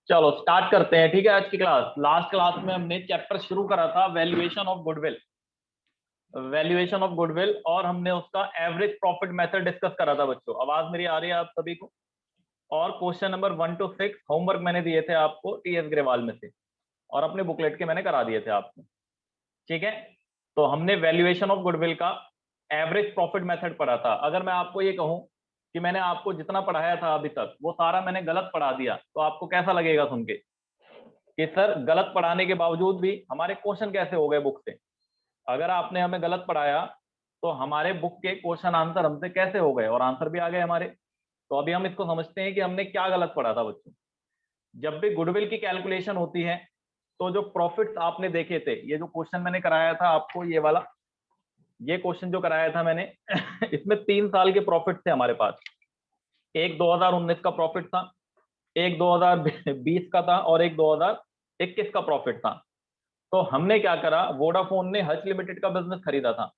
चलो स्टार्ट करते हैं। ठीक है, आज की क्लास, लास्ट क्लास में हमने चैप्टर शुरू करा था valuation of goodwill. Valuation of goodwill और हमने उसका एवरेज प्रॉफिट मेथड डिस्कस करा था बच्चों। आवाज मेरी आ रही है आप सभी को? और क्वेश्चन नंबर 1 to 6 होमवर्क मैंने दिए थे आपको टीएस ग्रेवाल में से, और अपने बुकलेट के मैंने करा दिए थे आपको। ठीक है, तो हमने वैल्यूएशन ऑफ गुडविल का एवरेज प्रॉफिट मेथड पढ़ा था। अगर मैं आपको ये कहूं कि मैंने आपको जितना पढ़ाया था अभी तक वो सारा मैंने गलत पढ़ा दिया, तो आपको कैसा लगेगा सुन के कि सर गलत पढ़ाने के बावजूद भी हमारे क्वेश्चन कैसे हो गए बुक से? अगर आपने हमें गलत पढ़ाया तो हमारे बुक के क्वेश्चन आंसर हमसे कैसे हो गए, और आंसर भी आ गए हमारे। तो अभी हम इसको समझते हैं कि हमने क्या गलत पढ़ा था बच्चों। जब भी गुडविल की कैलकुलेशन होती है तो जो प्रॉफिट्स आपने देखे थे, ये जो क्वेश्चन मैंने कराया था आपको, ये वाला, ये क्वेश्चन जो कराया था मैंने इसमें 3 साल के प्रॉफिट थे हमारे पास। एक 2019 का प्रॉफिट था, एक 2020 का था, और एक 2021 का प्रॉफिट था। तो हमने क्या करा, वोडाफोन ने हच लिमिटेड का बिजनेस खरीदा था।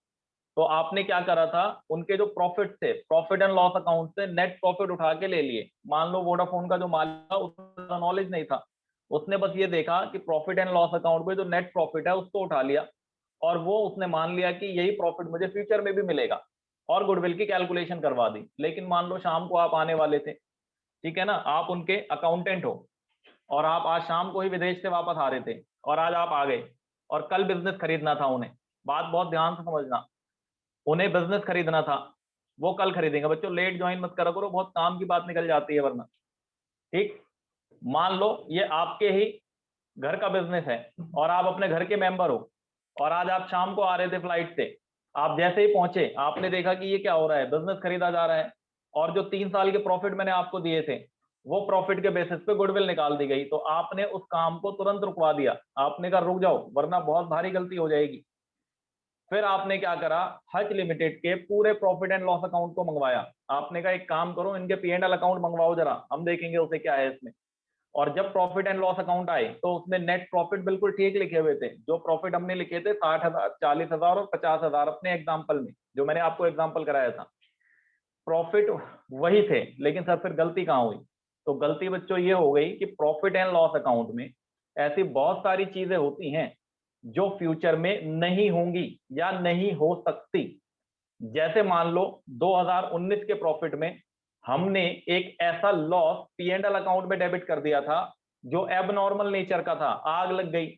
तो आपने क्या करा था, उनके जो प्रॉफिट थे प्रॉफिट एंड लॉस अकाउंट से नेट प्रॉफिट उठा के ले लिए। मान लो वोडाफोन का जो मालिक था उसका नॉलेज नहीं था, उसने बस ये देखा कि प्रॉफिट एंड लॉस अकाउंट में जो नेट प्रॉफिट है उसको उठा लिया, और वो उसने मान लिया कि यही प्रॉफिट मुझे फ्यूचर में भी मिलेगा, और गुडविल की कैलकुलेशन करवा दी। लेकिन मान लो शाम को आप आने वाले थे, ठीक है ना, आप उनके अकाउंटेंट हो, और आप आज शाम को ही विदेश से वापस आ रहे थे, और आज आप आ गए, और कल बिजनेस खरीदना था उन्हें। बात बहुत ध्यान से समझना, उन्हें बिजनेस खरीदना था, वो कल खरीदेंगे। बच्चों लेट ज्वाइन मत करा करो, बहुत काम की बात निकल जाती है वरना। ठीक, मान लो ये आपके ही घर का बिजनेस है, और आप अपने घर के मेंबर हो, और आज आप शाम को आ रहे थे फ्लाइट से। आप जैसे ही पहुंचे आपने देखा कि ये क्या हो रहा है, बिजनेस खरीदा जा रहा है, और जो 3 साल के प्रॉफिट मैंने आपको दिए थे वो प्रॉफिट के बेसिस पे गुडविल निकाल दी गई। तो आपने उस काम को तुरंत रुकवा दिया, आपने कहा रुक जाओ वरना बहुत भारी गलती हो जाएगी। फिर आपने क्या करा, हच लिमिटेड के पूरे प्रॉफिट एंड लॉस अकाउंट को मंगवाया। आपने कहा एक काम करो, इनके P&L अकाउंट मंगवाओ जरा, हम देखेंगे उसे क्या है इसमें। और जब प्रॉफिट एंड लॉस अकाउंट आए तो उसमें नेट प्रॉफिट बिल्कुल ठीक लिखे हुए थे। जो प्रॉफिट हमने लिखे थे 60,000, 40,000 और 50,000 अपने एग्जाम्पल में, जो मैंने आपको एग्जाम्पल कराया था, प्रॉफिट वही थे। लेकिन सर फिर गलती कहाँ हुई? तो गलती बच्चों ये हो गई कि प्रॉफिट एंड लॉस अकाउंट में ऐसी बहुत सारी चीजें होती हैं जो फ्यूचर में नहीं होंगी या नहीं हो सकती। जैसे मान लो 2019 के प्रॉफिट में हमने एक ऐसा लॉस P&L अकाउंट में डेबिट कर दिया था जो एबनॉर्मल नेचर का था। आग लग गई,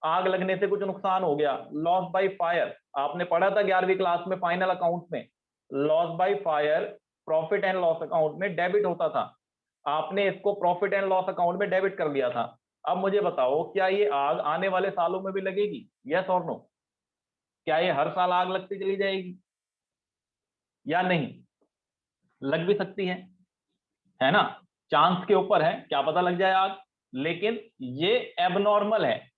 आग लगने से कुछ नुकसान हो गया, लॉस बाय फायर। आपने पढ़ा था 11वीं क्लास में फाइनल अकाउंट में, loss by fire profit and loss account में डेबिट होता था। आपने इसको प्रॉफिट एंड लॉस अकाउंट में डेबिट कर दिया था। अब मुझे बताओ, क्या ये आग आने वाले सालों में भी लगेगी? यस और नो? क्या ये हर साल आग लगती चली जाएगी या नहीं? लग भी सकती है ना, चांस के ऊपर है, क्या पता लग जाए आग। लेकिन ये एबनॉर्मल है।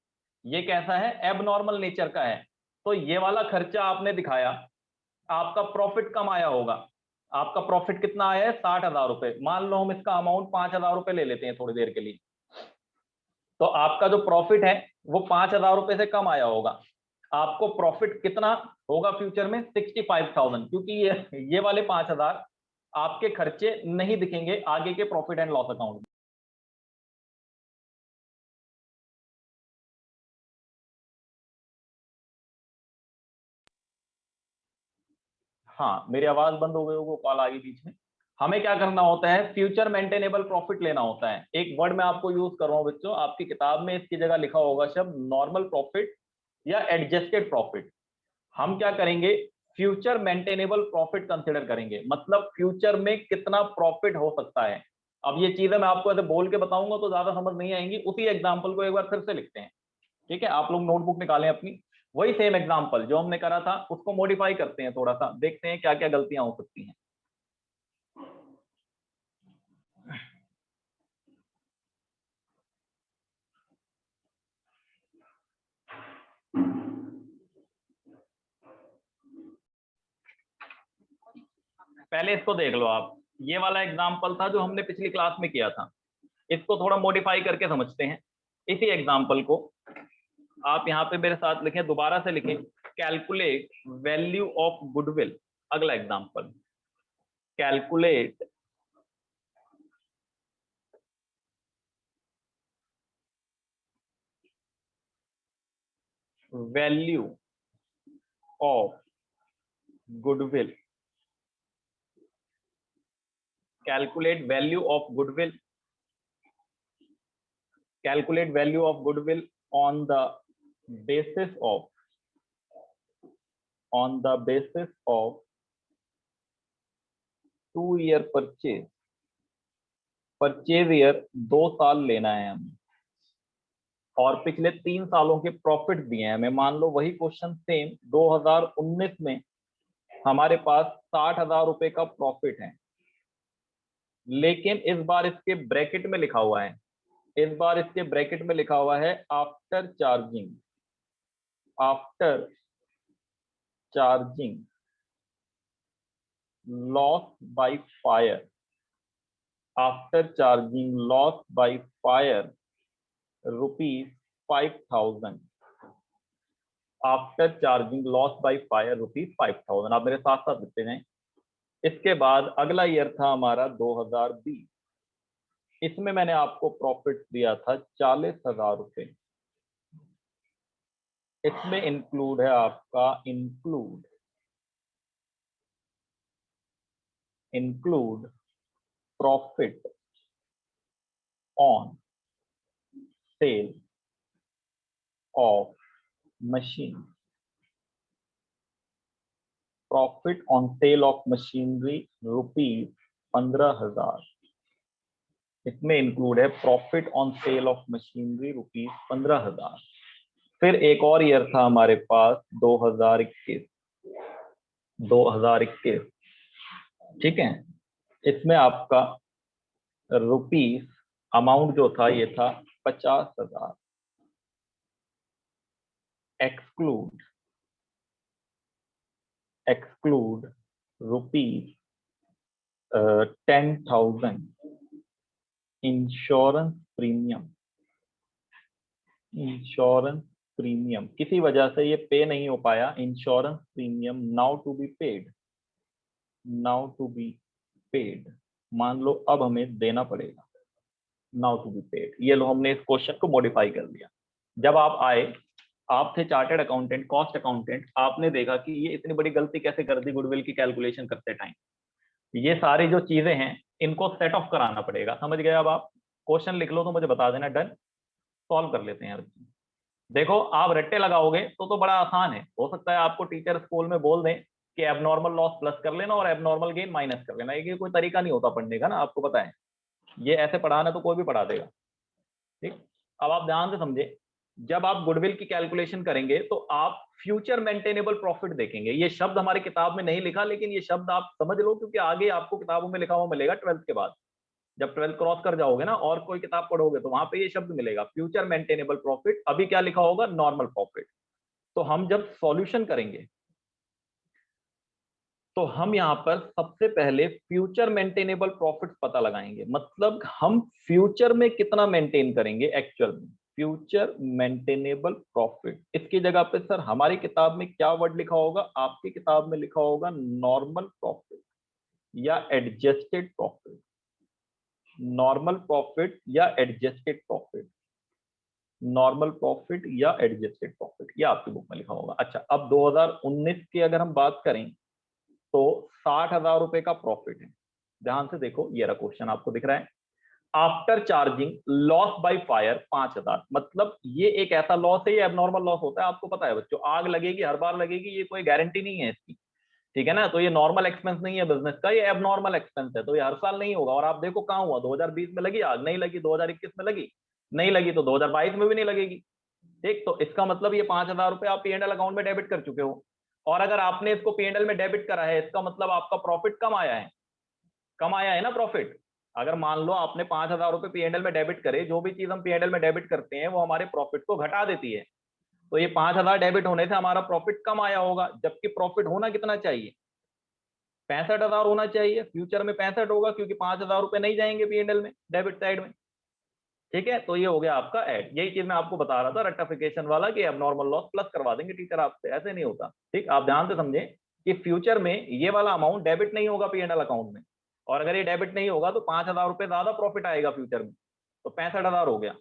ये कैसा है? एबनॉर्मल नेचर का है। तो ये वाला खर्चा आपने दिखाया, आपका प्रॉफिट कम आया होगा। आपका प्रॉफिट कितना आया है? 60,000 रुपए। मान लो हम इसका अमाउंट 5,000 रुपए ले लेते हैं थोड़ी देर के लिए, तो आपका जो प्रॉफिट है वो 5,000 रुपए से कम आया होगा। आपको प्रॉफिट कितना होगा फ्यूचर में? 65,000, क्योंकि ये वाले 5,000 आपके खर्चे नहीं दिखेंगे आगे के प्रॉफिट एंड लॉस अकाउंट में। हाँ, मेरी आवाज बंद हो गई होगी, कॉल आ गई बीच में। हमें क्या करना होता है, फ्यूचर मेंटेनेबल प्रॉफिट लेना होता है। एक वर्ड मैं आपको यूज कर रहा हूं बच्चों, आपकी किताब में इसकी जगह लिखा होगा शब्द नॉर्मल प्रॉफिट या एडजस्टेड प्रॉफिट। हम क्या करेंगे, फ्यूचर मेंटेनेबल प्रॉफिट कंसिडर करेंगे, मतलब फ्यूचर में कितना प्रॉफिट हो सकता है। अब ये चीजें मैं आपको ऐसे बोल के बताऊंगा तो ज्यादा समझ नहीं आएंगी, उसी एग्जाम्पल को एक बार फिर से लिखते हैं। ठीक है, आप लोग नोटबुक निकालें अपनी, वही सेम एग्जाम्पल जो हमने करा था उसको मॉडिफाई करते हैं थोड़ा सा, देखते हैं क्या क्या गलतियां हो सकती हैं। पहले इसको देख लो आप, ये वाला एग्जाम्पल था जो हमने पिछली क्लास में किया था। इसको थोड़ा मॉडिफाई करके समझते हैं। इसी एग्जाम्पल को आप यहाँ पे मेरे साथ लिखें, दोबारा से लिखें, कैलकुलेट वैल्यू ऑफ गुडविल। अगला example, calculate value of goodwill, calculate value of goodwill, calculate value of goodwill on the basis of 2 year purchase, purchase year 2 साल लेना है हमें और पिछले 3 सालों के प्रॉफिट दिए हैं हमें। मान लो वही क्वेश्चन सेम 2019 में हमारे पास 60,000 रुपए का प्रॉफिट है, लेकिन इस बार इसके ब्रैकेट में लिखा हुआ है, इस बार इसके ब्रैकेट में लिखा हुआ है after charging loss by fire, after charging loss by fire ₹5,000, after charging loss by fire ₹5,000। आप मेरे साथ साथ लिखते जाएं। इसके बाद अगला ईयर था हमारा 2020, इसमें मैंने आपको प्रॉफिट दिया था 40,000 रुपए। इसमें इंक्लूड है आपका include profit on sale of machine, profit on sale of machinery ₹15,000। इसमें इंक्लूड है profit on sale of machinery ₹15,000। फिर एक और ईयर था हमारे पास 2021, ठीक है। इसमें आपका रुपीस अमाउंट जो था ये था 50,000, एक्सक्लूड रुपीस 10,000 इंश्योरेंस प्रीमियम, किसी वजह से ये पे नहीं हो पाया, insurance premium now to be paid, मान लो अब हमें देना पड़ेगा, नाउ टू बी पेड। ये लो हमने इस क्वेश्चन को मॉडिफाई कर दिया। जब आप आए, आप थे चार्टेड अकाउंटेंट, कॉस्ट अकाउंटेंट, आपने देखा कि ये इतनी बड़ी गलती कैसे कर दी गुडविल की कैलकुलेशन करते टाइम। ये सारी जो चीजें हैं इनको सेट ऑफ कराना पड़ेगा, समझ गए। अब आप क्वेश्चन लिख लो तो मुझे बता देना, डन। सॉल्व कर लेते हैं यार। देखो आप रट्टे लगाओगे तो बड़ा आसान है, हो सकता है आपको टीचर स्कूल में बोल दें कि एबनॉर्मल लॉस प्लस कर लेना और एबनॉर्मल गेन माइनस कर लेना, ये कोई तरीका नहीं होता पढ़ने का ना, आपको पता है। ये ऐसे पढ़ाना तो कोई भी पढ़ा देगा, ठीक। अब आप ध्यान से समझे, जब आप गुडविल की कैलकुलेशन करेंगे तो आप फ्यूचर मेंटेनेबल प्रॉफिट देखेंगे। ये शब्द हमारी किताब में नहीं लिखा, लेकिन ये शब्द आप समझ लो, क्योंकि आगे आपको किताबों में लिखा हुआ मिलेगा 12th के बाद। जब 12th क्रॉस कर जाओगे ना और कोई किताब पढ़ोगे तो वहां पे ये शब्द मिलेगा, फ्यूचर मेंटेनेबल प्रॉफिट। अभी क्या लिखा होगा, नॉर्मल प्रॉफिट। तो हम जब सॉल्यूशन करेंगे तो हम यहां पर सबसे पहले फ्यूचर मेंटेनेबल प्रॉफिट पता लगाएंगे, मतलब हम फ्यूचर में कितना मेंटेन करेंगे एक्चुअल में, फ्यूचर मेंटेनेबल प्रॉफिट। इसकी जगह पे सर हमारी किताब में क्या वर्ड लिखा होगा, आपकी किताब में लिखा होगा नॉर्मल प्रॉफिट या एडजस्टेड प्रॉफिट, नॉर्मल प्रॉफिट या एडजस्टेड प्रॉफिट, नॉर्मल प्रॉफिट या एडजस्टेड प्रॉफिट, ये आपकी बुक में लिखा होगा। अच्छा, अब 2019 की अगर हम बात करें तो 60,000 रुपए का प्रॉफिट है। ध्यान से देखो, ये रहा क्वेश्चन आपको दिख रहा है, after charging loss by fire 5,000। मतलब ये एक ऐसा लॉस है, ये एबनॉर्मल लॉस होता है, आपको पता है बच्चों। आग लगेगी, हर बार लगेगी, ये कोई गारंटी नहीं है इसकी, ठीक है ना। तो ये नॉर्मल एक्सपेंस नहीं है बिजनेस का, ये एबनॉर्मल एक्सपेंस है, तो ये हर साल नहीं होगा। और आप देखो कहां हुआ, 2020 में लगी आग, नहीं लगी, 2021 में लगी, नहीं लगी, तो 2022 में भी नहीं लगेगी, ठीक। तो इसका मतलब ये 5,000 रुपए आप P&L अकाउंट में डेबिट कर चुके हो। और अगर आपने इसको P&L में डेबिट करा है, इसका मतलब आपका प्रॉफिट कम आया है, कम आया है ना प्रॉफिट। अगर मान लो आपने 5,000 रुपए P&L में डेबिट करे, जो भी चीज हम P&L में डेबिट करते हैं वो हमारे प्रॉफिट को घटा देती है, तो ये 5,000 डेबिट होने से हमारा प्रॉफिट कम आया होगा, जबकि प्रॉफिट होना कितना चाहिए, 65,000 होना चाहिए। फ्यूचर में 65 होगा, क्योंकि 5,000 रुपए नहीं जाएंगे P&L में डेबिट साइड में, ठीक है। तो ये हो गया आपका ऐड। यही चीज मैं आपको बता रहा था रेक्टिफिकेशन वाला, कि एबनॉर्मल लॉस प्लस करवा देंगे टीचर आपसे, ऐसे नहीं होता, ठीक। आप ध्यान से समझें कि फ्यूचर में ये वाला अमाउंट डेबिट नहीं होगा P&L अकाउंट में, और अगर ये डेबिट नहीं होगा तो 5,000 रुपए ज्यादा प्रॉफिट आएगा फ्यूचर में, तो 65,000 हो गया।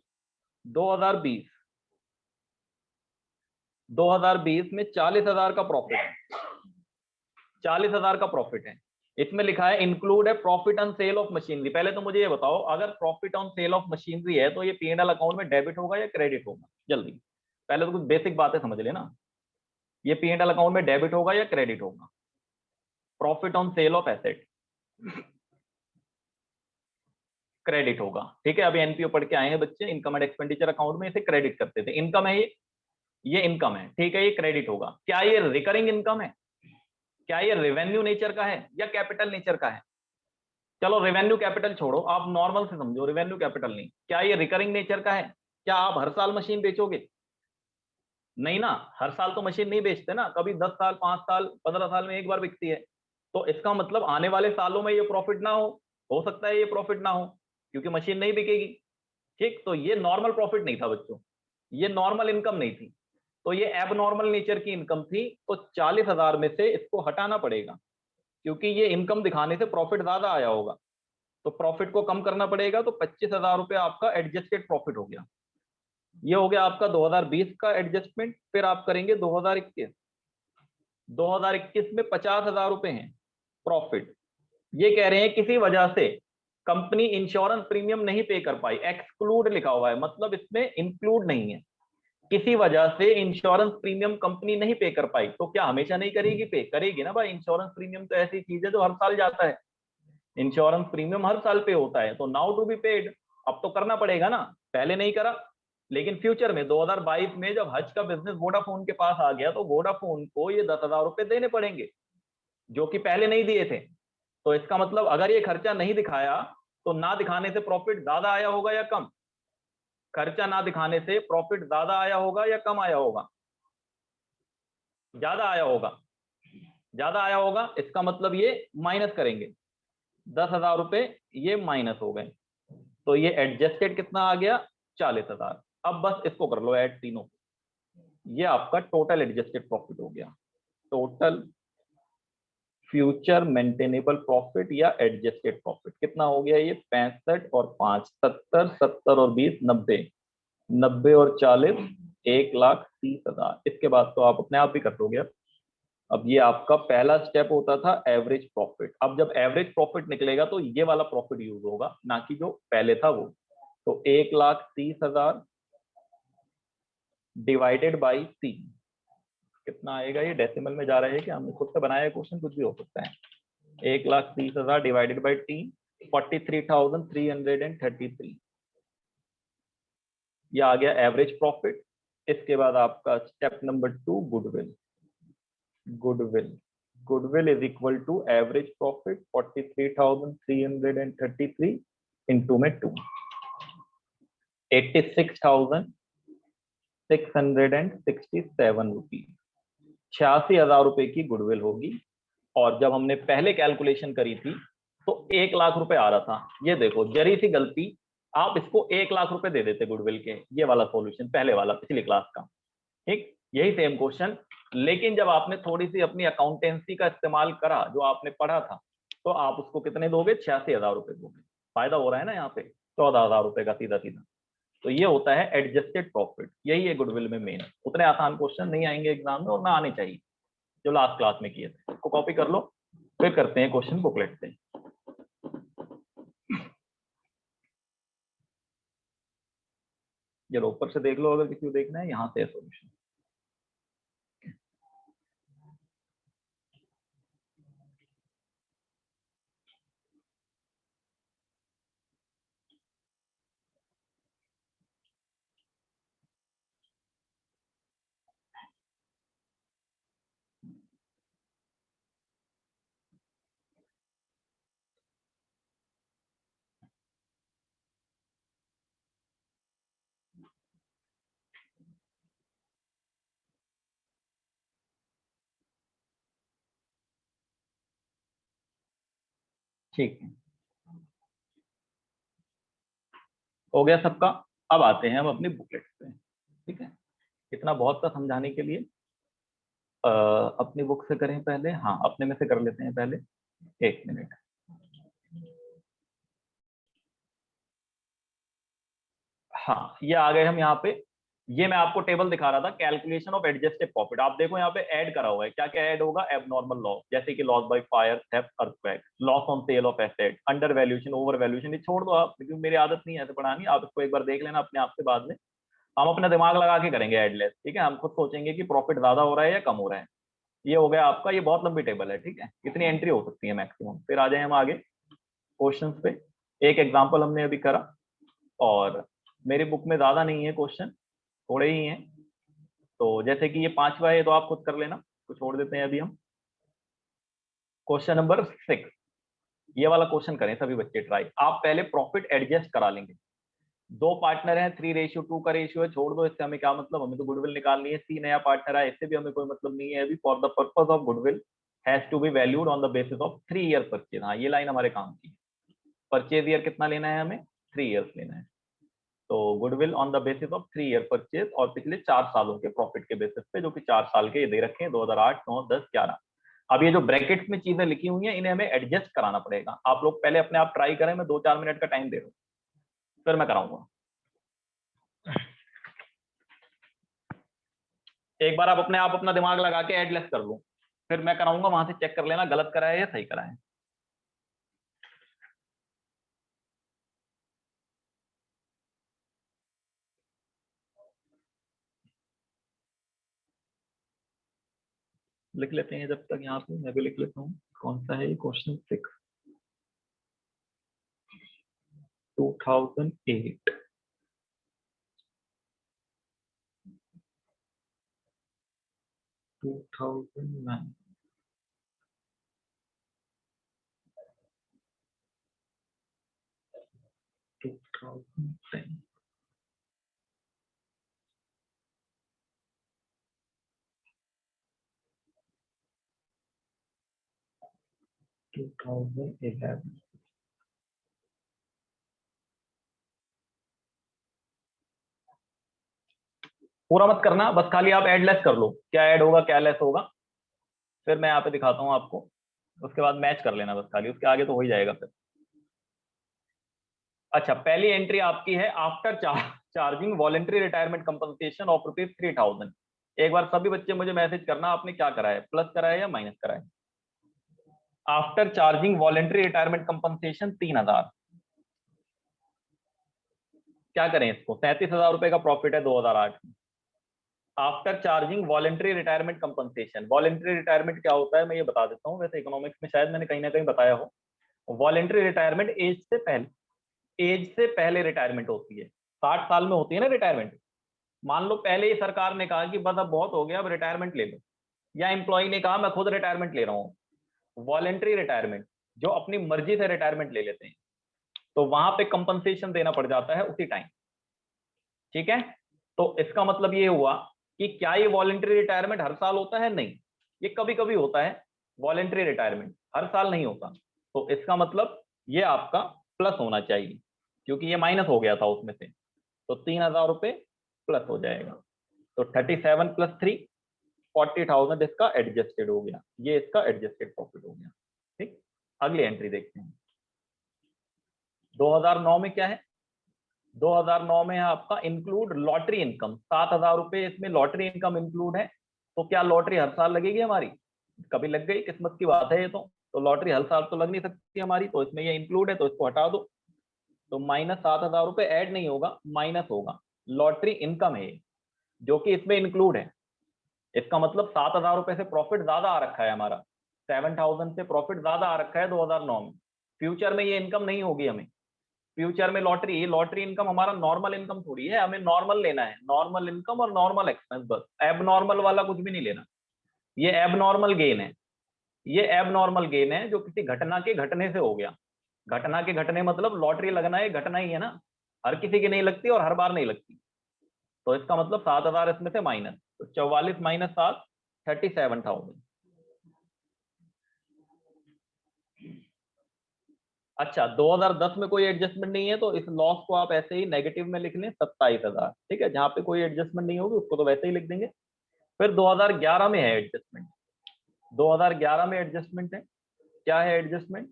2020 2020 में 40,000 का प्रॉफिट है, 40,000 का प्रॉफिट है। इसमें लिखा है इंक्लूड है profit on sale of machinery. पहले तो मुझे ये बताओ, अगर profit on sale of machinery है तो ये P&L अकाउंट में डेबिट होगा या क्रेडिट होगा? जल्दी, पहले तो कुछ बेसिक बातें समझ लेना। ये P&L अकाउंट में डेबिट होगा या क्रेडिट होगा? Profit on sale of asset credit होगा, ठीक है। अभी एनपीओ पढ़ के आए हैं बच्चे, इनकम एंड एक्सपेंडिचर अकाउंट में इसे क्रेडिट करते थे। इनकम है ये इनकम है, ठीक है, ये क्रेडिट होगा। क्या ये रिकरिंग इनकम है? क्या ये रेवेन्यू नेचर का है या कैपिटल नेचर का है? चलो रेवेन्यू कैपिटल छोड़ो, आप नॉर्मल से समझो, रेवेन्यू कैपिटल नहीं। क्या ये रिकरिंग नेचर का है? क्या आप हर साल मशीन बेचोगे? नहीं ना, हर साल तो मशीन नहीं बेचते ना, कभी 10 साल, 5 साल, 15 साल में एक बार बिकती है। तो इसका मतलब आने वाले सालों में ये प्रॉफिट ना हो सकता है ये प्रॉफिट ना हो, क्योंकि मशीन नहीं बिकेगी। ठीक, तो ये नॉर्मल प्रॉफिट नहीं था बच्चों, ये नॉर्मल इनकम नहीं थी, तो ये एबनॉर्मल नेचर की इनकम थी। तो 40,000 में से इसको हटाना पड़ेगा, क्योंकि ये इनकम दिखाने से प्रॉफिट ज्यादा आया होगा, तो प्रॉफिट को कम करना पड़ेगा। तो 25,000 रुपये आपका एडजस्टेड प्रॉफिट हो गया। ये हो गया आपका 2020 का एडजस्टमेंट। फिर आप करेंगे 2021। 2021 में 50,000 रुपए हैं प्रॉफिट। ये कह रहे हैं किसी वजह से कंपनी इंश्योरेंस प्रीमियम नहीं पे कर पाई, एक्सक्लूड लिखा हुआ है, मतलब इसमें इंक्लूड नहीं है। किसी वजह से इंश्योरेंस प्रीमियम कंपनी नहीं पे कर पाई, तो क्या हमेशा नहीं करेगी? पे करेगी ना भाई। इंश्योरेंस प्रीमियम तो ऐसी चीज है जो हर साल जाता है, इंश्योरेंस प्रीमियम हर साल पे होता है, तो नाउ टू बी पेड, अब तो करना पड़ेगा ना, पहले नहीं करा। लेकिन फ्यूचर में 2022 में जब हज का बिजनेस वोडाफोन के पास आ गया, तो वोडाफोन को ये 10,000 रुपए देने पड़ेंगे, जो कि पहले नहीं दिए थे। तो इसका मतलब अगर ये खर्चा नहीं दिखाया, तो ना दिखाने से प्रॉफिट ज्यादा आया होगा या कम? खर्चा ना दिखाने से प्रॉफिट ज्यादा आया होगा या कम आया होगा? ज्यादा आया होगा, ज्यादा आया होगा। इसका मतलब ये माइनस करेंगे, 10,000 रुपए ये माइनस हो गए, तो ये एडजस्टेड कितना आ गया? 40,000। अब बस इसको कर लो ऐड तीनों, ये आपका टोटल एडजस्टेड प्रॉफिट हो गया। टोटल फ्यूचर मेंटेनेबल प्रॉफिट या एडजस्टेड प्रॉफिट कितना हो गया? ये 65 और 5 70, 70 और 20 90, 90 और 40 1,30,000। इसके बाद तो आप अपने आप ही कर दोगे। अब ये आपका पहला स्टेप होता था एवरेज प्रॉफिट। अब जब एवरेज प्रॉफिट निकलेगा तो ये वाला प्रॉफिट यूज होगा, ना कि जो पहले था वो। तो 1,30,000 डिवाइडेड बाई 3 कितना आएगा? ये डेसिमल में जा रहा है कि हमने खुद से बनाया क्वेश्चन? कुछ भी हो सकता है। 1,30,000 डिवाइडेड बाई 3, 43,333। ये आ गया एवरेज प्रॉफिट। इसके बाद आपका step number 2 goodwill. Goodwill goodwill is equal to average profit 43,333 into में 2, 86,667 रुपीज, 86,000 रुपए की गुडविल होगी। और जब हमने पहले कैलकुलेशन करी थी तो 1,00,000 रुपए आ रहा था। ये देखो जरी सी गलती, आप इसको 1,00,000 रुपए दे देते गुडविल के। ये वाला सॉल्यूशन पहले वाला पिछली क्लास का, ठीक, यही सेम क्वेश्चन। लेकिन जब आपने थोड़ी सी अपनी अकाउंटेंसी का इस्तेमाल करा, जो आपने पढ़ा था, तो आप उसको कितने दोगे? 86,000 रुपए दोगे। फायदा हो रहा है ना यहाँ पे, 14,000 रुपए का सीधा सीधा। तो ये होता है एडजस्टेड प्रॉफिट, यही है गुडविल में मेन। उतने आसान क्वेश्चन नहीं आएंगे एग्जाम में, और ना आने चाहिए, जो लास्ट क्लास में किए थे। इसको कॉपी कर लो, फिर करते हैं क्वेश्चन बुकलेट से। चलो ऊपर से देख लो अगर किसी को देखना है, यहाँ से है सॉल्यूशन। ठीक है, हो गया सबका। अब आते हैं हम अपनी बुकलेट पे, ठीक है। इतना बहुत था समझाने के लिए। अपनी बुक से करें पहले? हाँ, अपने में से कर लेते हैं पहले। एक मिनट। हाँ, ये आ गए हम यहाँ पे। ये मैं आपको टेबल दिखा रहा था, कैलकुलेशन ऑफ एडजस्टेड प्रॉफिट। आप देखो यहाँ पे ऐड करा हुआ है, क्या क्या ऐड होगा, एबनॉर्मल लॉस जैसे कि loss by fire, theft, earthquake, loss on sale of asset, under valuation, over valuation. ये छोड़ दो आप, क्योंकि मेरी आदत नहीं है ऐसे पढ़ानी, आप इसको एक बार देख लेना अपने आप से, बाद में हम अपना दिमाग लगा के करेंगे एडलेस, ठीक है। हम खुद सोचेंगे कि प्रॉफिट ज्यादा हो रहा है या कम हो रहा है। ये हो गया आपका, ये बहुत लंबी टेबल है, ठीक है, कितनी एंट्री हो सकती है मैक्सिमम। फिर आ जाए हम आगे क्वेश्चन पे। एक एग्जाम्पल हमने अभी करा, और मेरी बुक में ज्यादा नहीं है क्वेश्चन, थोड़े ही हैं। तो जैसे कि ये 5वां है, तो आप खुद कर लेना, कुछ छोड़ देते हैं अभी हम। क्वेश्चन नंबर 6, ये वाला क्वेश्चन करें सभी बच्चे ट्राई। आप पहले प्रॉफिट एडजस्ट करा लेंगे। दो पार्टनर हैं, 3:2 का रेशियो है, छोड़ दो, इससे हमें क्या मतलब, हमें तो गुडविल निकालनी है। सी नया पार्टनर है, इससे भी हमें कोई मतलब नहीं है अभी। For the purpose of goodwill has to be valued on the basis of 3 year purchase. हाँ, ये लाइन हमारे काम की। परचेज ईयर कितना लेना है हमें, 3 ईयर्स लेना है। तो goodwill on the basis of 3 year purchase, और पिछले 4 सालों के प्रॉफिट के बेसिस पे, जो कि 4 साल के ये दे रखे हैं, 2008, 9, 10, 11। अब ये जो ब्रैकेट्स में चीजें लिखी हुई हैं, इन्हें हमें एडजस्ट कराना पड़ेगा। आप लोग पहले अपने आप ट्राई करें, मैं 2-4 मिनट का टाइम दे रहा हूँ, फिर मैं कराऊंगा। एक बार आप अपने आप अपना दिमाग लगा के एडलेस कर लो, फिर मैं कराऊंगा, वहां से चेक कर लेना गलत करा है या सही करा है। लिख लेते हैं जब तक, यहाँ पे मैं भी लिख लेता हूँ कौन सा है ये क्वेश्चन 6, 2008, 2009, 2010, 2011। पूरा मत करना, बस खाली आप ऐड लेस कर लो, क्या ऐड होगा क्या लेस होगा, फिर मैं यहाँ पे दिखाता हूँ आपको। उसके बाद मैच कर लेना बस खाली, उसके आगे तो हो ही जाएगा फिर। अच्छा, पहली एंट्री आपकी है, after charging voluntary retirement compensation of ₹3000। एक बार सभी बच्चे मुझे मैसेज करना, आपने क्या करा है, प्लस करा है या माइनस करा है। After charging voluntary retirement compensation 3000, क्या करें इसको, 37,000 रुपए का प्रॉफिट है 2008 में। After charging voluntary retirement compensation, voluntary retirement क्या होता है मैं ये बता देता हूँ, वैसे इकोनॉमिक्स में शायद मैंने कहीं ना कहीं बताया हो। वॉलेंट्री रिटायरमेंट एज से पहले रिटायरमेंट होती है, 60 साल में होती है ना रिटायरमेंट। मान लो पहले ही सरकार ने कहा कि बस अब बहुत हो गया, अब रिटायरमेंट ले लो, या एम्प्लॉय ने कहा मैं खुद रिटायरमेंट ले रहा हूँ, वॉलेंट्री रिटायरमेंट, जो अपनी मर्जी से रिटायरमेंट ले लेते हैं, तो वहां पे कंपनसेशन देना पड़ जाता है उसी टाइम, ठीक है। तो इसका मतलब ये हुआ कि क्या ये वॉलेंट्री रिटायरमेंट हर साल होता है, नहीं, ये कभी कभी होता है। वॉलेंट्री रिटायरमेंट हर साल नहीं होता, तो इसका मतलब ये आपका प्लस होना चाहिए, क्योंकि ये माइनस हो गया था उसमें से, तो 3000 रुपये प्लस हो जाएगा। तो 37 + 3, 40,000 इसका एडजस्टेड हो गया, ये इसका एडजस्टेड प्रॉफिट हो गया, ठीक। अगली एंट्री देखते हैं। 2009 में क्या है, 2009 में है आपका इंक्लूड लॉटरी इनकम, 7,000 रुपये इसमें लॉटरी इनकम इंक्लूड है। तो क्या लॉटरी हर साल लगेगी हमारी, कभी लग गई, किस्मत की बात है ये तो लॉटरी हर साल तो लग नहीं सकती हमारी, तो इसमें ये इंक्लूड है, तो इसको हटा दो। तो -7,000 रुपये ऐड नहीं होगा, माइनस होगा, लॉटरी इनकम है ये, जो कि इसमें इंक्लूड है। इसका मतलब 7,000 रुपये से प्रॉफिट ज्यादा आ रखा है हमारा, 7,000 से प्रॉफिट ज्यादा आ रखा है 2009 में। फ्यूचर में ये इनकम नहीं होगी हमें, फ्यूचर में लॉटरी इनकम हमारा नॉर्मल इनकम थोड़ी है, हमें नॉर्मल लेना है, नॉर्मल इनकम और नॉर्मल एक्सपेंस, बस एब नॉर्मल वाला कुछ भी नहीं लेना। ये एब नॉर्मल गेन है, ये एब नॉर्मल गेन है जो किसी घटना के घटने से हो गया। घटना के घटने मतलब लॉटरी लगना एक घटना ही है ना, हर किसी की नहीं लगती और हर बार नहीं लगती। तो इसका मतलब 7,000 इसमें से माइनस, तो 44 - 7, 37,000। अच्छा, 2010 में कोई एडजस्टमेंट नहीं है, तो इस लॉस को आप ऐसे ही नेगेटिव में लिख लें, 27,000, ठीक है। जहां पे कोई एडजस्टमेंट नहीं होगी उसको तो वैसे ही लिख देंगे। फिर 2011 में है एडजस्टमेंट, 2011 में एडजस्टमेंट है, क्या है adjustment,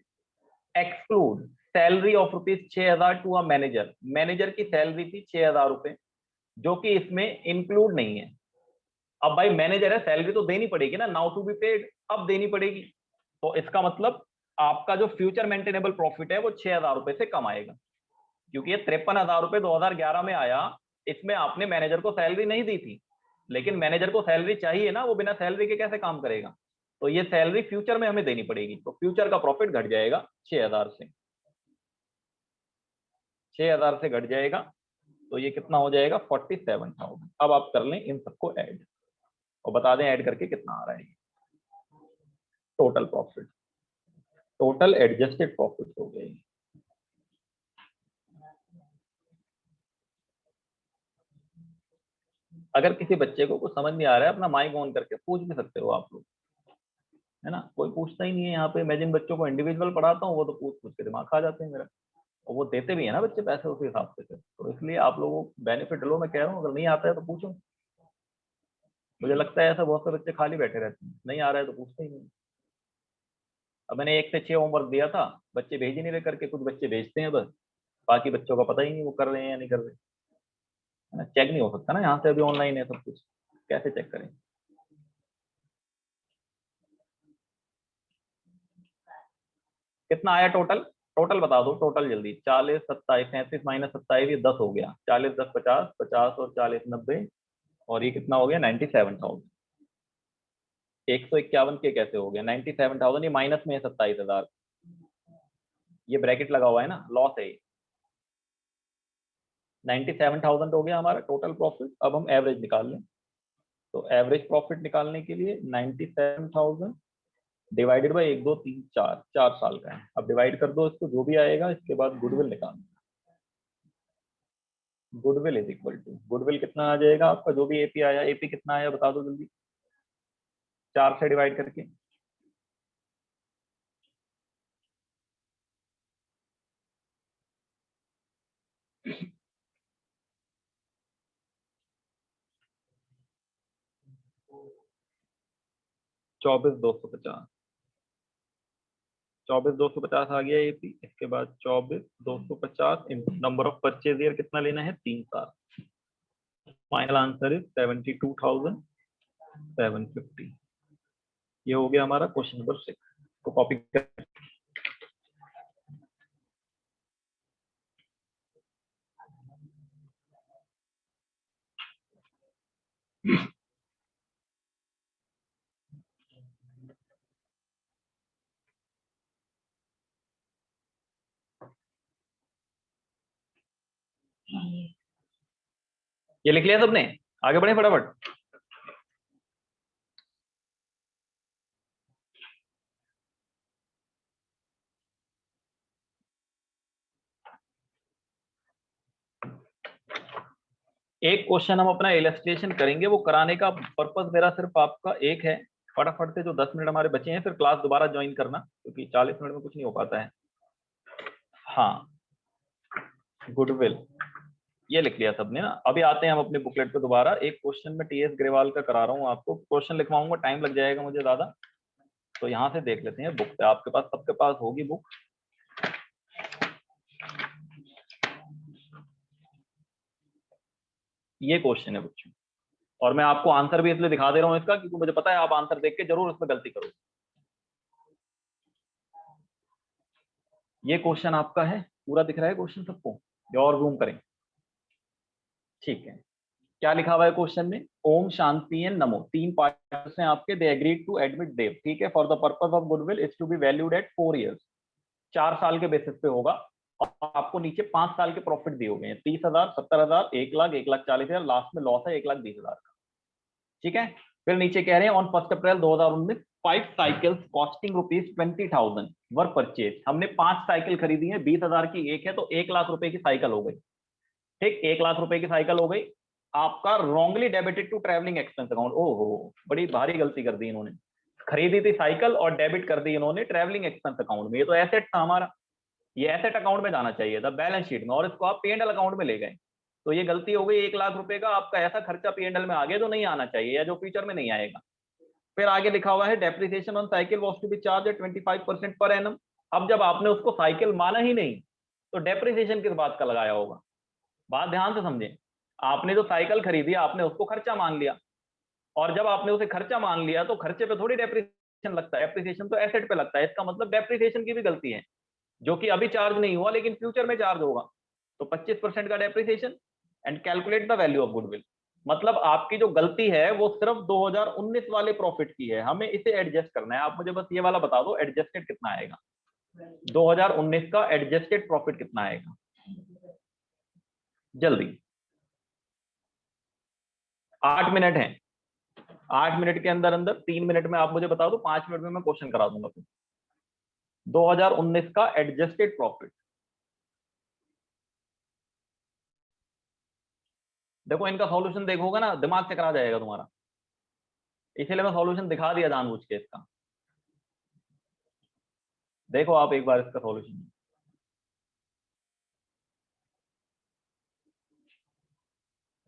exclude salary of ₹6,000 to a manager, manager की सैलरी थी 6,000 रुपए, जो कि इसमें इंक्लूड नहीं है। अब भाई मैनेजर है, सैलरी तो देनी पड़ेगी ना, नाउ टू बी पेड, अब देनी पड़ेगी। तो इसका मतलब आपका जो फ्यूचर मेंटेनेबल प्रॉफिट है वो 6,000 रुपए से कम आएगा, क्योंकि ये 53,000 रुपए 2011 में आया। इसमें आपने मैनेजर को सैलरी नहीं दी थी, लेकिन मैनेजर को सैलरी चाहिए ना, वो बिना सैलरी के कैसे काम करेगा। तो ये सैलरी फ्यूचर में हमें देनी पड़ेगी, तो फ्यूचर का प्रॉफिट घट जाएगा 6,000 से, 6,000 से घट जाएगा। तो ये कितना हो जाएगा, 47,000। अब आप कर लें इन सबको ऐड और बता दें ऐड करके कितना आ रहा है total profit, total adjusted profit हो गई। अगर किसी बच्चे को कुछ समझ नहीं आ रहा है, अपना माइक ऑन करके पूछ भी सकते हो आप लोग, है ना, कोई पूछता ही नहीं है यहाँ पे। मैं जिन बच्चों को इंडिविजुअल पढ़ाता हूँ वो तो पूछ पूछ के दिमाग खा जाते हैं मेरा, और वो देते भी है ना बच्चे पैसे उस हिसाब से। तो इसलिए आप लोगों को बेनिफिट लो, मैं कह रहा हूँ अगर नहीं आता है तो पूछो। मुझे लगता है ऐसा बहुत से बच्चे खाली बैठे रहते हैं, नहीं आ रहा है तो पूछते ही नहीं। अब मैंने 1 से 6 होमवर्क दिया था, बच्चे भेज ही नहीं रहे करके, कुछ बच्चे भेजते हैं बस, बाकी बच्चों का पता ही नहीं वो कर रहे हैं या नहीं कर रहे, है ना। चेक नहीं हो सकता ना, यहाँ से अभी ऑनलाइन है सब कुछ, कैसे चेक करें। कितना आया टोटल, टोटल बता दो टोटल जल्दी। 40, 27, 37 माइनस 27, ये 10 हो गया। 40, 10, 50, 50 और 40, 90, और ये कितना हो गया 97,000। 151 के कैसे हो गया 97,000, ये माइनस में है 27,000, ये ब्रैकेट लगा हुआ है ना, लॉस है ये। 97,000 हो गया हमारा टोटल प्रॉफिट। अब हम एवरेज निकाल लें, तो एवरेज प्रॉफिट निकालने के लिए 97,000 डिवाइडेड बाई 1, 2, 3, 4, 4 साल का है। अब डिवाइड कर दो इसको, जो भी आएगा। इसके बाद गुडविल निकालना, goodwill is equal to, goodwill कितना आ जाएगा आपका, जो भी एपी आया, एपी कितना आया बता दो जल्दी, 4 से डिवाइड करके। चौबीस 250, 24,250 आ गया एपी। इसके बाद 24,250 नंबर ऑफ परचेज ईयर कितना लेना है, 3 साल। Final answer is 72,750। ये हो गया हमारा क्वेश्चन नंबर 6 को कॉपी कर। ये लिख लिया सबने, आगे बढ़े फटाफट। एक क्वेश्चन हम अपना इलस्ट्रेशन करेंगे, वो कराने का पर्पस मेरा सिर्फ आपका एक है। फटाफट से जो 10 मिनट हमारे बचे हैं, फिर क्लास दोबारा ज्वाइन करना, क्योंकि 40 मिनट में कुछ नहीं हो पाता है। हाँ, गुडविल ये लिख लिया सबने ना। अभी आते हैं हम अपने बुकलेट पे दोबारा। एक क्वेश्चन में टीएस ग्रेवाल का करा रहा हूँ आपको, क्वेश्चन लिखवाऊंगा, टाइम लग जाएगा मुझे ज्यादा, तो यहाँ से देख लेते हैं बुक पे। आपके पास, सबके पास होगी बुक। ये क्वेश्चन है बच्चों, और मैं आपको आंसर भी इसलिए दिखा दे रहा हूँ इसका, क्योंकि मुझे पता है आप आंसर देख के जरूर इसमें गलती करोगे। ये क्वेश्चन आपका है, पूरा दिख रहा है क्वेश्चन सबको, या और जूम करें। ठीक है, क्या लिखा हुआ है क्वेश्चन में, Om Shanti and NaMo, 3 parts हैं आपके। They agreed to admit Dev, ठीक है, for the purpose of goodwill is to be valued at 4 years, 4 साल के बेसिस पे होगा। और आपको नीचे 5 साल के प्रॉफिट दिए हुए हैं, 30,000, 70,000, 1,00,000, 1,40,000, लास्ट में लॉस है 1,20,000 का। ठीक है, फिर नीचे कह रहे हैं on 1 April 2019 5 cycles costing ₹20,000 were purchase. हमने 5 साइकिल खरीदी है, 20,000 की एक है, तो 1,00,000 रुपए की साइकिल हो गई। ठीक, 1,00,000 रुपए की साइकिल हो गई। आपका wrongly debited to travelling expense account. ओहो, बड़ी भारी गलती कर दी इन्होंने, खरीदी थी साइकिल और डेबिट कर दी इन्होंने ट्रैवलिंग एक्सपेंस अकाउंट में। ये तो एसेट था हमारा, ये एसेट अकाउंट में जाना चाहिए था, बैलेंस शीट में, और इसको आप P&L अकाउंट में ले गए। तो ये गलती हो गई। 1,00,000 रुपए का आपका ऐसा खर्चा P&L में आ गया जो नहीं आना चाहिए, या जो फ्यूचर में नहीं आएगा। फिर आगे लिखा हुआ है depreciation on cycle was to be charged at 25% per annum. अब जब आपने उसको साइकिल माना ही नहीं, तो डेप्रिसिएशन किस बात का लगाया होगा। बात ध्यान से समझें, आपने जो साइकिल खरीदी आपने उसको खर्चा मान लिया, और जब आपने उसे खर्चा मान लिया तो खर्चे पे थोड़ी डेप्रिसिएशन लगता है, डेप्रिसिएशन तो एसेट पे लगता है। इसका मतलब डेप्रिसिएशन की भी गलती है, जो कि अभी चार्ज नहीं हुआ लेकिन फ्यूचर में चार्ज होगा। तो 25% का depreciation and calculate the value of goodwill. मतलब आपकी जो गलती है वो सिर्फ 2019 वाले प्रॉफिट की है, हमें इसे एडजस्ट करना है। आप मुझे बस ये वाला बता दो एडजस्टेड कितना आएगा, 2019 का एडजस्टेड प्रॉफिट कितना आएगा, जल्दी। 8 मिनट है, 8 मिनट के अंदर अंदर 3 मिनट में आप मुझे बता दो, 5 मिनट में मैं क्वेश्चन करा दूंगा फिर। 2019 का एडजस्टेड प्रॉफिट, देखो इनका सॉल्यूशन देखोगे ना दिमाग चकरा जाएगा तुम्हारा, इसलिए मैं सॉल्यूशन दिखा दिया जानबूझ के इसका। देखो आप एक बार इसका सॉल्यूशन,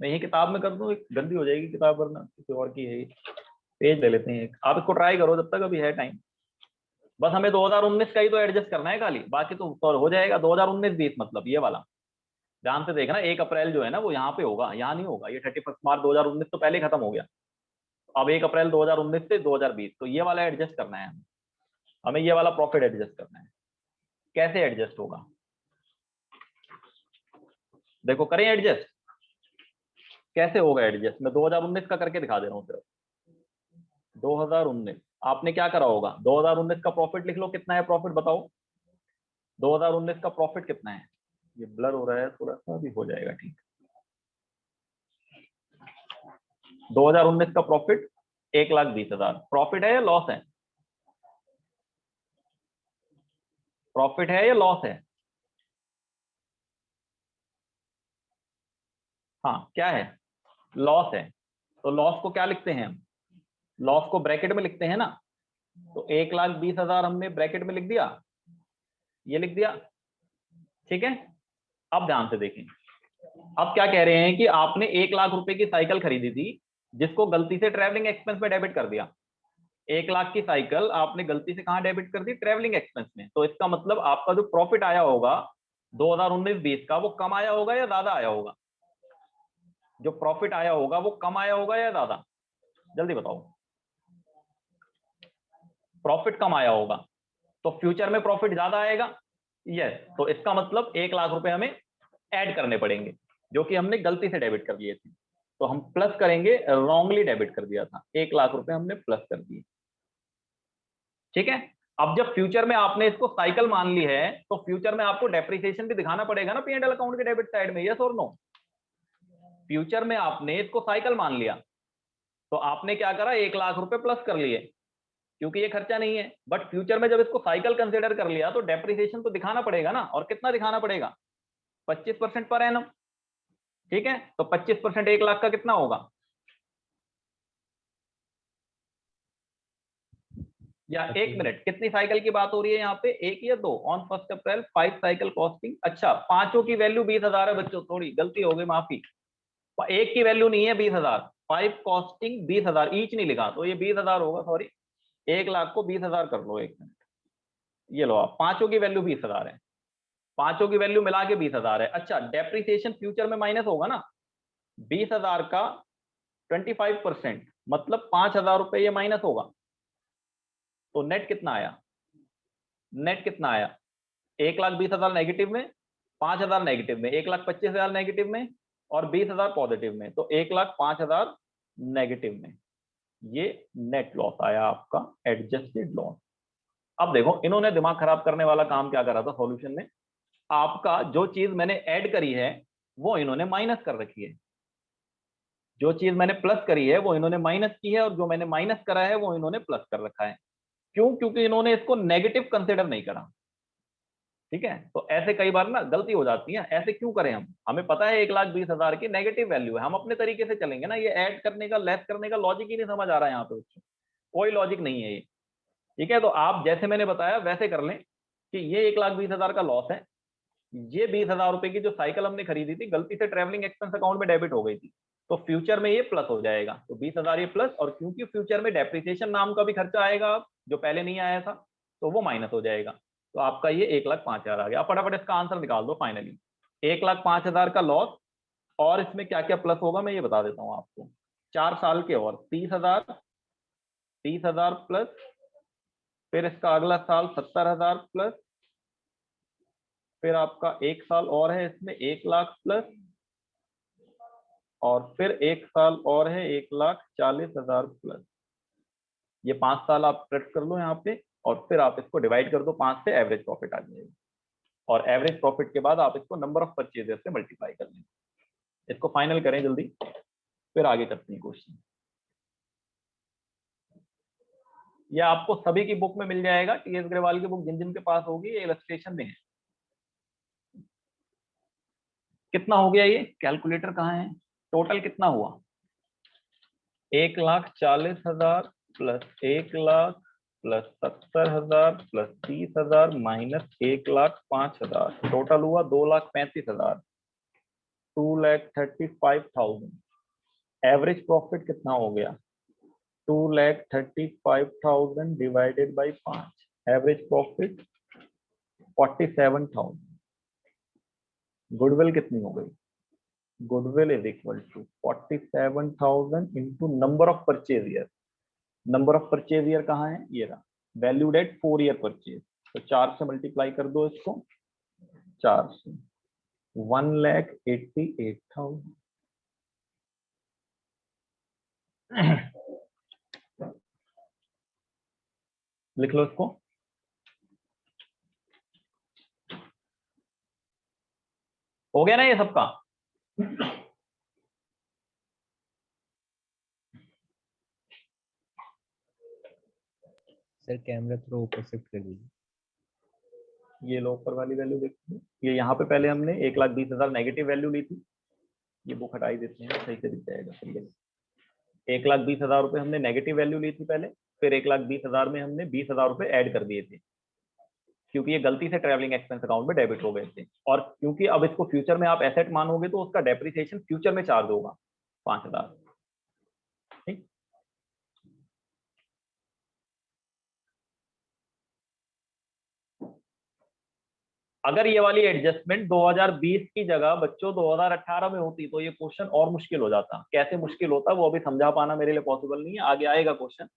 मैं यही किताब में कर दूं, एक गंदी हो जाएगी किताब वरना किसी और की है, पेज ले लेते हैं एक, आप इसको ट्राई करो जब तक अभी है टाइम। बस हमें 2019 का ही तो एडजस्ट करना है खाली, बाकी तो हो जाएगा। 2019-20 मतलब ये वाला ध्यान से देखना, 1 अप्रैल जो है ना वो यहाँ पे होगा, यहाँ नहीं होगा। ये 31 मार्च 2019 तो पहले खत्म हो गया, अब 1 अप्रैल 2019 से 2020, तो ये वाला एडजस्ट करना है हमें, हमें ये वाला प्रॉफिट एडजस्ट करना है। कैसे एडजस्ट होगा, देखो करें एडजस्ट, कैसे होगा एडजस्ट, मैं 2019 का करके दिखा दे रहा हूँ सिर्फ। 2019 आपने क्या करा होगा, 2019 का प्रॉफिट लिख लो, कितना है प्रॉफिट बताओ, 2019 का प्रॉफिट कितना है। ये ब्लर हो रहा है थोड़ा सा, भी हो जाएगा ठीक। 2019 का प्रॉफिट 1,20,000 प्रॉफिट है या लॉस है, प्रॉफिट है या लॉस है, हाँ क्या है, लॉस है। तो लॉस को क्या लिखते हैं हम, लॉस को ब्रैकेट में लिखते हैं ना, तो 1,20,000 हमने ब्रैकेट में लिख दिया, ये लिख दिया, ठीक है। अब ध्यान से देखें, अब क्या कह रहे हैं कि आपने 1,00,000 रुपए की साइकिल खरीदी थी, जिसको गलती से ट्रैवलिंग एक्सपेंस में डेबिट कर दिया। 1,00,000 की साइकिल आपने गलती से कहां डेबिट कर दी, ट्रैवलिंग एक्सपेंस में। तो इसका मतलब आपका जो प्रॉफिट आया होगा 2019-20 का, वो कम आया होगा या ज्यादा आया होगा, जो प्रॉफिट आया होगा वो कम आया होगा या ज्यादा, जल्दी बताओ। प्रॉफिट कम आया होगा, तो फ्यूचर में प्रॉफिट ज्यादा आएगा, यस। तो इसका मतलब 1,00,000 रुपए हमें ऐड करने पड़ेंगे, जो कि हमने गलती से डेबिट कर दिए थे। तो हम प्लस करेंगे, रॉन्गली डेबिट कर दिया था, 1,00,000 रुपए हमने प्लस कर दिए, ठीक है। अब जब फ्यूचर में आपने इसको साइकिल मान ली है, तो फ्यूचर में आपको डेप्रिसिएशन भी दिखाना पड़ेगा ना P&L अकाउंट के डेबिट साइड में, यस और नो। फ्यूचर में आपने इसको साइकिल मान लिया, तो आपने क्या करा, 1,00,000 रुपए प्लस कर लिए, क्योंकि ये खर्चा नहीं है। बट फ्यूचर में जब इसको साइकिल कंसिडर कर लिया तो डेप्रिसिएशन तो दिखाना पड़ेगा ना, और कितना दिखाना पड़ेगा, 25% पर एनम, ठीक है। तो 25% 1,00,000 का कितना होगा, या 1 मिनट, कितनी साइकिल की बात हो रही है यहाँ पे, 1 या 2, ऑन 1 अप्रैल 5 साइकिल कॉस्टिंग, अच्छा पांचों की वैल्यू 20,000 है बच्चों, थोड़ी गलती हो गई, माफी। एक की वैल्यू नहीं है 20,000, 5 कॉस्टिंग 20,000, ईच नहीं लिखा, तो ये 20,000 होगा, सॉरी। 1,00,000 को 20,000 कर लो, 1 मिनट, ये लो आप, पांचों की वैल्यू 20,000 है, पांचों की वैल्यू मिला के 20,000 है। अच्छा डेप्रिसिएशन फ्यूचर में माइनस होगा ना, 20,000 का 25%, मतलब 5,000 रुपए ये माइनस होगा। तो नेट कितना आया, नेट कितना आया, 1,20,000 नेगेटिव में, 5,000 नेगेटिव में, 1,25,000 नेगेटिव में, और 20,000 पॉजिटिव में, तो 1,05,000 नेगेटिव में। ये नेट लॉस आया आपका, एडजस्टेड लॉस। अब देखो इन्होंने दिमाग खराब करने वाला काम क्या करा था सॉल्यूशन में, आपका जो चीज मैंने ऐड करी है वो इन्होंने माइनस कर रखी है, जो चीज मैंने प्लस करी है वो इन्होंने माइनस की है, और जो मैंने माइनस करा है वो इन्होंने प्लस कर रखा है। क्यों, क्योंकि इन्होंने इसको नेगेटिव कंसिडर नहीं करा, ठीक है। तो ऐसे कई बार ना गलती हो जाती है, ऐसे क्यों करें हम, हमें पता है 1,20,000 की नेगेटिव वैल्यू है, हम अपने तरीके से चलेंगे ना, ये ऐड करने का लेस करने का लॉजिक ही नहीं समझ आ रहा है यहाँ पे बच्चों, कोई लॉजिक नहीं है ये, ठीक है। तो आप जैसे मैंने बताया वैसे कर लें कि ये 1,20,000 का लॉस है, ये 20,000 रुपए की जो साइकिल हमने खरीदी थी गलती से ट्रेवलिंग एक्सपेंस अकाउंट में डेबिट हो गई थी, तो फ्यूचर में ये प्लस हो जाएगा, तो 20,000 ये प्लस, और क्योंकि फ्यूचर में डेप्रिसिएशन नाम का भी खर्चा आएगा अब, जो पहले नहीं आया था, तो वो माइनस हो जाएगा। तो आपका ये 1,05,000 आ गया। फटाफट इसका आंसर निकाल दो फाइनली, 1,05,000 का लॉस और इसमें क्या क्या प्लस होगा मैं ये बता देता हूँ आपको। 4 साल के और 30,000 प्लस, फिर इसका अगला साल 70,000 प्लस, फिर आपका 1 साल और है इसमें 1 लाख प्लस, और फिर 1 साल और है 1,40,000 प्लस। ये 5 साल आप कट कर लो यहाँ पे, और फिर आप इसको डिवाइड कर दो 5 से, एवरेज प्रॉफिट आ जाएगी। और एवरेज प्रॉफिट के बाद आप इसको नंबर ऑफ परचेजर से मल्टीप्लाई कर लें। इसको फाइनल करें जल्दी, फिर आगे करते हैं क्वेश्चन। यह आपको सभी की बुक में मिल जाएगा, टीएस अग्रवाल की बुक जिन जिन के पास होगी, ये इलस्ट्रेशन में है। कितना हो गया ये, कैलकुलेटर कहाँ है? टोटल कितना हुआ? 1,40,000 plus 1,00,000 plus 70,000 plus 30,000 minus 1,05,000, total हुआ 2,35,000, 2,35,000। एवरेज प्रॉफिट कितना हो गया? 2,35,000 divided by 5, average profit 47,000। Goodwill कितनी हो गई? Goodwill is equal to 47,000 into number of purchase year. Number of purchase year कहाँ है? ये रहा, वैल्यूड एट 4 ईयर परचेज। तो 4 से मल्टीप्लाई कर दो इसको, 4 से 1,88,000। लिख लो इसको। हो गया ना ये सबका? सर कैमरा थोड़ा ऊपर शिफ्ट कर दीजिए। ये लो ऊपर वाली वैल्यू देखिए, ये यहाँ पे पहले हमने 1,20,000 नेगेटिव वैल्यू ली थी। ये बुक हटाई देते हैं, सही से दिख जाएगा। 1,20,000 रुपए हमने नेगेटिव वैल्यू ली थी पहले, फिर 1,20,000 में हमने 20,000 रुपए ऐड कर दिए थे, क्योंकि ये गलती से ट्रैवलिंग एक्सपेंस अकाउंट में डेबिट हो गए थे। और क्योंकि अब इसको फ्यूचर में आप एसेट मानोगे तो उसका डेप्रिसिएशन फ्यूचर में चार्ज होगा 5,000। ठीक, अगर ये वाली एडजस्टमेंट 2020 की जगह बच्चों 2018 में होती तो ये क्वेश्चन और मुश्किल हो जाता। कैसे मुश्किल होता वो अभी समझा पाना मेरे लिए पॉसिबल नहीं है, आगे आएगा क्वेश्चन।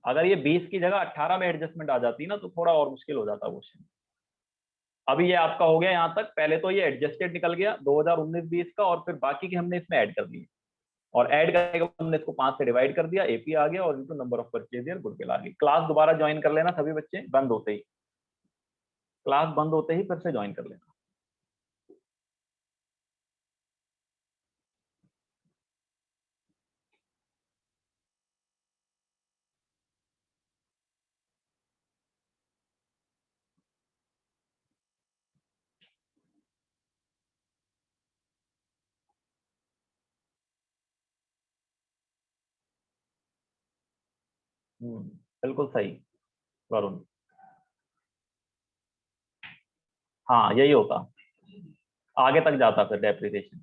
अगर ये 20 की जगह 18 में एडजस्टमेंट आ जाती ना तो थोड़ा और मुश्किल हो जाता क्वेश्चन। अभी ये आपका हो गया यहाँ तक। पहले तो ये एडजस्टेड निकल गया 2019-20 का, और फिर बाकी के हमने इसमें ऐड कर दिए, और ऐड करने के बाद हमने इसको 5 से डिवाइड कर दिया, एपी आ गया, और into number of purchase year goodwill आ गई। क्लास दोबारा ज्वाइन कर लेना सभी बच्चे, बंद होते ही, क्लास बंद होते ही फिर से ज्वाइन कर लेना। बिल्कुल सही वरुण। हाँ यही होता, आगे तक जाता फिर डेप्रिसिएशन।